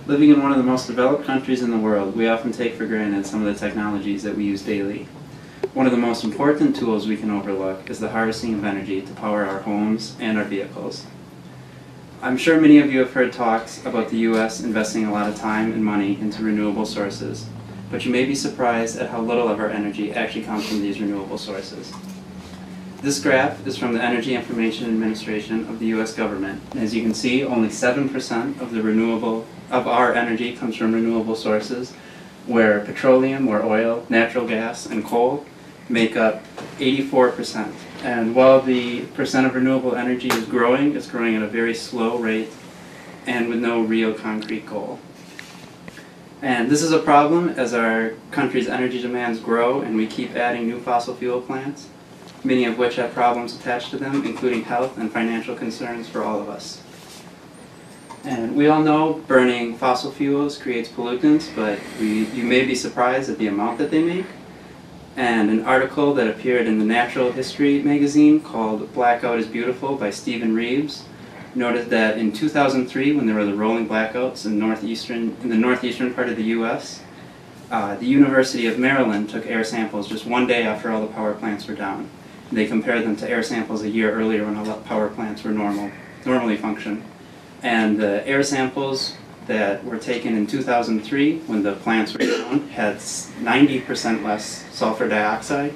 Living in one of the most developed countries in the world, we often take for granted some of the technologies that we use daily. One of the most important tools we can overlook is the harvesting of energy to power our homes and our vehicles. I'm sure many of you have heard talks about the US investing a lot of time and money into renewable sources, but you may be surprised at how little of our energy actually comes from these renewable sources. This graph is from the Energy Information Administration of the US government. And as you can see, only 7% of our energy comes from renewable sources, where petroleum, or oil, natural gas, and coal make up 84%. And while the percent of renewable energy is growing, it's growing at a very slow rate and with no real concrete goal. And this is a problem as our country's energy demands grow and we keep adding new fossil fuel plants, many of which have problems attached to them, including health and financial concerns for all of us. And we all know burning fossil fuels creates pollutants, but you may be surprised at the amount that they make. And an article that appeared in the Natural History magazine called Blackout is Beautiful by Stephen Reeves noted that in 2003, when there were the rolling blackouts in the northeastern part of the US, the University of Maryland took air samples just one day after all the power plants were down. They compared them to air samples a year earlier when all the power plants were normally functioning. And the air samples that were taken in 2003, when the plants were down, had 90% less sulfur dioxide,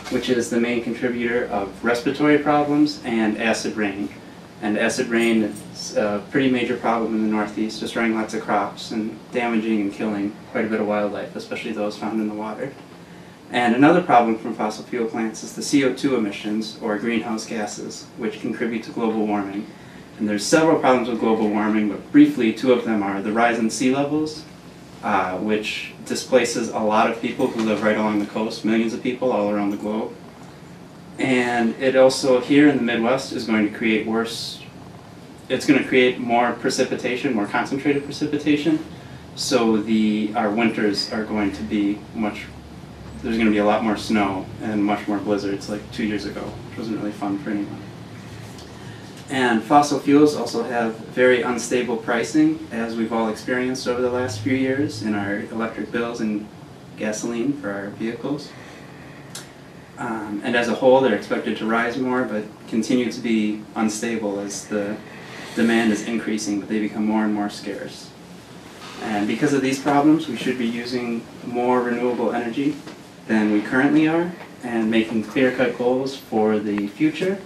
which is the main contributor of respiratory problems and acid rain. And acid rain is a pretty major problem in the Northeast, destroying lots of crops and damaging and killing quite a bit of wildlife, especially those found in the water. And another problem from fossil fuel plants is the CO2 emissions, or greenhouse gases, which contribute to global warming. And there's several problems with global warming, but briefly, two of them are the rise in sea levels, which displaces a lot of people who live right along the coast, millions of people all around the globe. And it also, here in the Midwest, is going to create it's going to create more precipitation, more concentrated precipitation. So our winters are going to be there's going to be a lot more snow and much more blizzards like 2 years ago, which wasn't really fun for anyone. And fossil fuels also have very unstable pricing, as we've all experienced over the last few years in our electric bills and gasoline for our vehicles. And as a whole, they're expected to rise more, but continue to be unstable as the demand is increasing, but they become more and more scarce. And because of these problems, we should be using more renewable energy than we currently are, and making clear-cut goals for the future.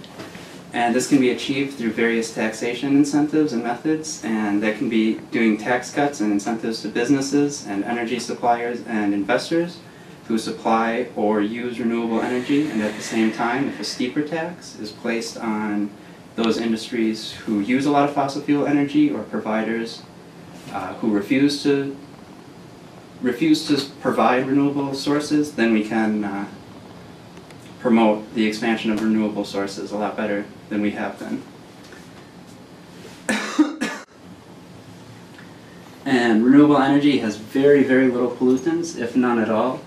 And this can be achieved through various taxation incentives and methods, and that can be doing tax cuts and incentives to businesses and energy suppliers and investors who supply or use renewable energy, and at the same time, if a steeper tax is placed on those industries who use a lot of fossil fuel energy, or providers who refuse to provide renewable sources, then we can promote the expansion of renewable sources a lot better than we have been. And renewable energy has very, very little pollutants, if none at all.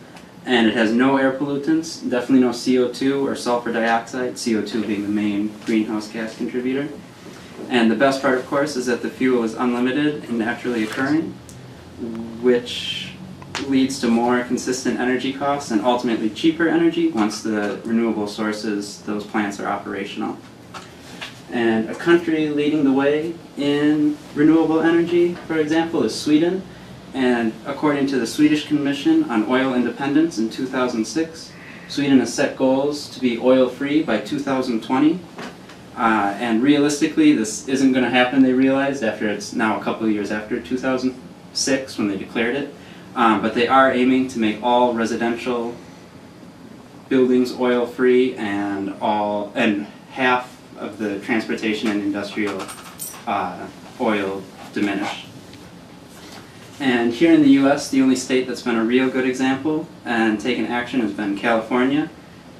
And it has no air pollutants, definitely no CO2 or sulfur dioxide, CO2 being the main greenhouse gas contributor. And the best part, of course, is that the fuel is unlimited and naturally occurring, which leads to more consistent energy costs and ultimately cheaper energy once the renewable sources, those plants, are operational. And a country leading the way in renewable energy, for example, is Sweden. And according to the Swedish Commission on Oil Independence in 2006, Sweden has set goals to be oil-free by 2020. And realistically, this isn't going to happen, they realized, after it's now a couple of years after 2006 when they declared it. But they are aiming to make all residential buildings oil-free and half of the transportation and industrial oil diminished. And here in the US, the only state that's been a real good example and taken action has been California.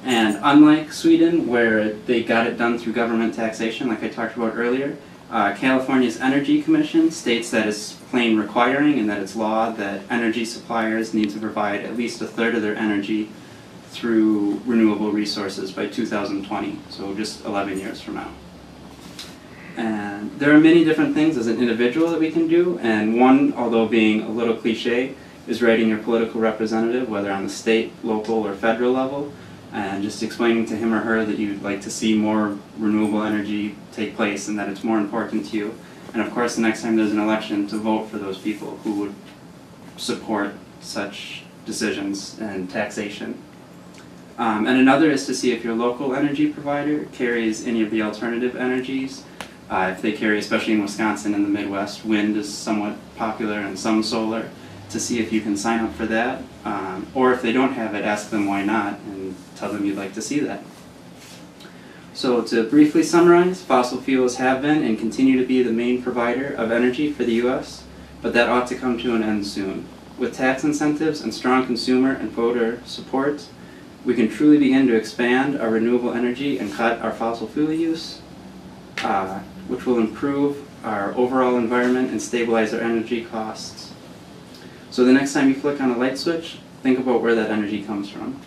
And unlike Sweden, where they got it done through government taxation, like I talked about earlier, California's Energy Commission states that it's plain requiring and that it's law that energy suppliers need to provide at least a third of their energy through renewable resources by 2020, so just 11 years from now. And there are many different things as an individual that we can do, and one, although being a little cliche, is writing your political representative, whether on the state, local, or federal level, and just explaining to him or her that you'd like to see more renewable energy take place and that it's more important to you. And of course, the next time there's an election, to vote for those people who would support such decisions and taxation. And another is to see if your local energy provider carries any of the alternative energies. If they carry, especially in Wisconsin and the Midwest, wind is somewhat popular and some solar, to see if you can sign up for that. Or if they don't have it, ask them why not and tell them you'd like to see that. So to briefly summarize, fossil fuels have been and continue to be the main provider of energy for the U.S., but that ought to come to an end soon. With tax incentives and strong consumer and voter support, we can truly begin to expand our renewable energy and cut our fossil fuel use, which will improve our overall environment and stabilize our energy costs. So the next time you flick on a light switch, think about where that energy comes from.